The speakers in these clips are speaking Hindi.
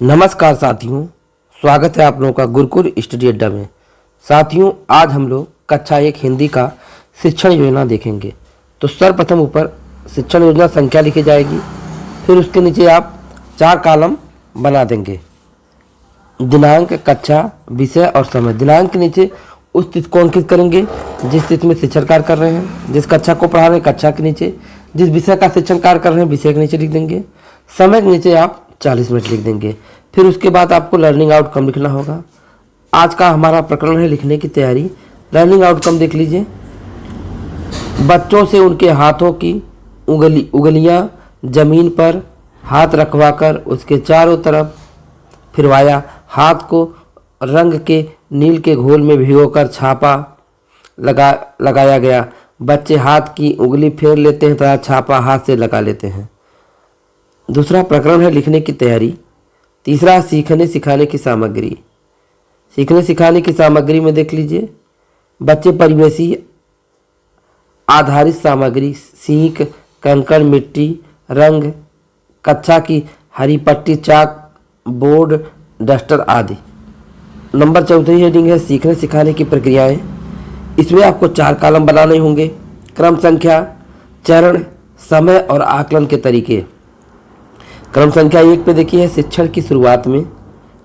नमस्कार साथियों, स्वागत है आप लोगों का गुरुकुल स्टडी अड्डा में। साथियों, आज हम लोग कक्षा 1 हिंदी का शिक्षण योजना देखेंगे। तो सर्वप्रथम ऊपर शिक्षण योजना संख्या लिखी जाएगी, फिर उसके नीचे आप 4 कॉलम बना देंगे। दिनांक, कक्षा, विषय और समय। दिनांक के नीचे उस तिथि को अंकित करेंगे जिस तिथि में शिक्षण कार्य कर रहे हैं। जिस कक्षा को पढ़ा रहे हैं कक्षा के नीचे, जिस विषय का शिक्षण कार्य कर रहे हैं विषय के नीचे लिख देंगे। समय के नीचे आप 40 मिनट लिख देंगे। फिर उसके बाद आपको लर्निंग आउटकम लिखना होगा। आज का हमारा प्रकरण है लिखने की तैयारी। लर्निंग आउटकम देख लीजिए। बच्चों से उनके हाथों की उंगलियां जमीन पर हाथ रखवाकर उसके चारों तरफ फिरवाया। हाथ को रंग के नील के घोल में भिगोकर छापा लगाया गया। बच्चे हाथ की उंगली फेर लेते हैं तथा छापा हाथ से लगा लेते हैं। दूसरा प्रकरण है लिखने की तैयारी। तीसरा, सीखने सिखाने की सामग्री। सीखने सिखाने की सामग्री में देख लीजिए, बच्चे परिवेशी आधारित सामग्री, सीख, कंकड़, मिट्टी, रंग, कक्षा की हरी पट्टी, चाक, बोर्ड, डस्टर आदि। नंबर 4 हेडिंग है सीखने सिखाने की प्रक्रियाएं। इसमें आपको 4 कॉलम बनाने होंगे। क्रम संख्या, चरण, समय और आकलन के तरीके। क्रम संख्या 1 पे देखिए शिक्षण की शुरुआत में।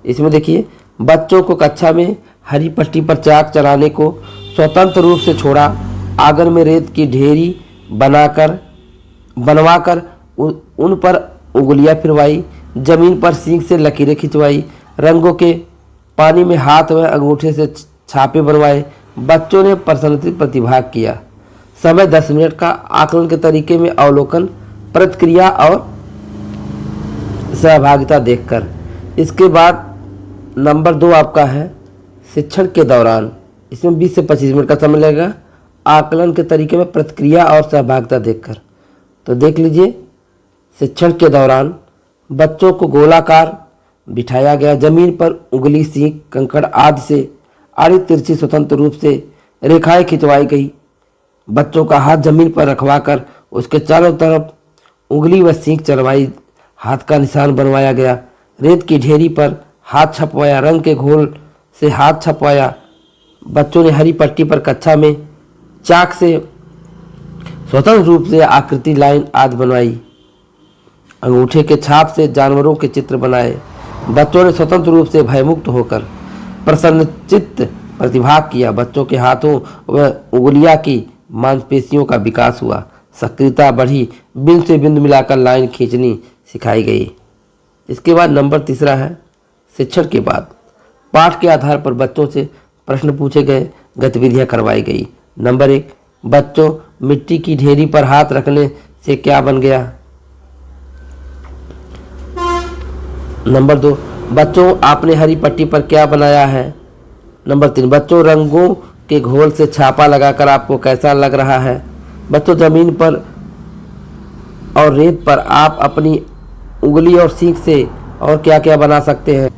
इसमें देखिए बच्चों को कक्षा में हरी पट्टी पर चाक चलाने को स्वतंत्र रूप से छोड़ा। आंगन में रेत की ढेरी बनवाकर उन पर उंगलियां फिरवाई। जमीन पर सींग से लकीरें खिंचवाई। रंगों के पानी में हाथ व अंगूठे से छापे बनवाए। बच्चों ने प्रसन्नचित्त प्रतिभाग किया। समय 10 मिनट का। आकलन के तरीके में अवलोकन, प्रतिक्रिया और सहभागिता देखकर। इसके बाद नंबर 2 आपका है शिक्षण के दौरान। इसमें 20 से 25 मिनट का समय लगेगा। आकलन के तरीके में प्रतिक्रिया और सहभागिता देखकर। तो देख लीजिए, शिक्षण के दौरान बच्चों को गोलाकार बिठाया गया। जमीन पर उंगली, सींग, कंकड़ आदि से आड़ी तिरछी स्वतंत्र रूप से रेखाएं खिंचवाई गई। बच्चों का हाथ जमीन पर रखवाकर उसके चारों तरफ उंगली व सींग चलवाई। हाथ का निशान बनवाया गया। रेत की ढेरी पर हाथ छपवाया। रंग के घोल से हाथ छपवाया। बच्चों ने हरी पट्टी पर कक्षा में चाक से स्वतंत्र रूप से आकृति, लाइन आदि बनवाई। अंगूठे के छाप से जानवरों के चित्र बनाए। बच्चों ने स्वतंत्र रूप से भयमुक्त होकर प्रसन्नचित्त प्रतिभाग किया। बच्चों के हाथों व उंगलियां की मांसपेशियों का विकास हुआ। सक्रियता बढ़ी। बिंदु से बिंदु मिलाकर लाइन खींचनी सिखाई गई। इसके बाद नंबर 3 है शिक्षण के बाद। पाठ के आधार पर बच्चों से प्रश्न पूछे गए, गतिविधियां करवाई गई। नंबर 1, बच्चों मिट्टी की ढेरी पर हाथ रखने से क्या बन गया। नंबर 2, बच्चों आपने हरी पट्टी पर क्या बनाया है। नंबर 3, बच्चों रंगों के घोल से छापा लगाकर आपको कैसा लग रहा है। बच्चों जमीन पर और रेत पर आप अपनी उंगली और सींग से और क्या क्या बना सकते हैं।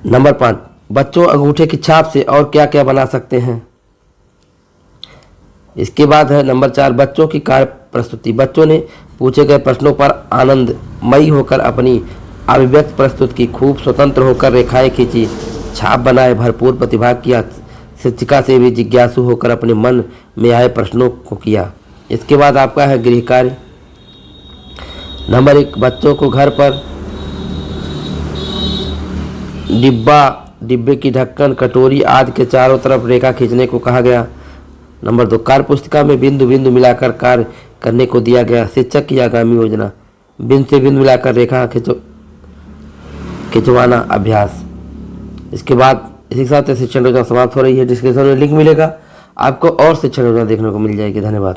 नंबर 5, बच्चों अंगूठे की छाप से और क्या क्या बना सकते हैं। इसके बाद है नंबर 4, बच्चों की कार्य प्रस्तुति। बच्चों ने पूछे गए प्रश्नों पर आनंदमयी होकर अपनी अभिव्यक्ति प्रस्तुत की। खूब स्वतंत्र होकर रेखाएं खींची, छाप बनाए, भरपूर प्रतिभाग किया। शिक्षिका से भी जिज्ञासु होकर अपने मन में आए प्रश्नों को किया। इसके बाद आपका है गृह कार्य। नंबर 1, बच्चों को घर पर डिब्बे की ढक्कन, कटोरी आदि के चारों तरफ रेखा खींचने को कहा गया। नंबर 2, कार्य पुस्तिका में बिंदु बिंदु मिलाकर कार्य करने को दिया गया। शिक्षक की आगामी योजना, बिंदु से बिंदु मिलाकर रेखा खिंचवाना अभ्यास। इसके बाद इसी के साथ शिक्षण योजना समाप्त हो रही है। डिस्क्रिप्शन में लिंक मिलेगा आपको और शिक्षण योजना देखने को मिल जाएगी। धन्यवाद।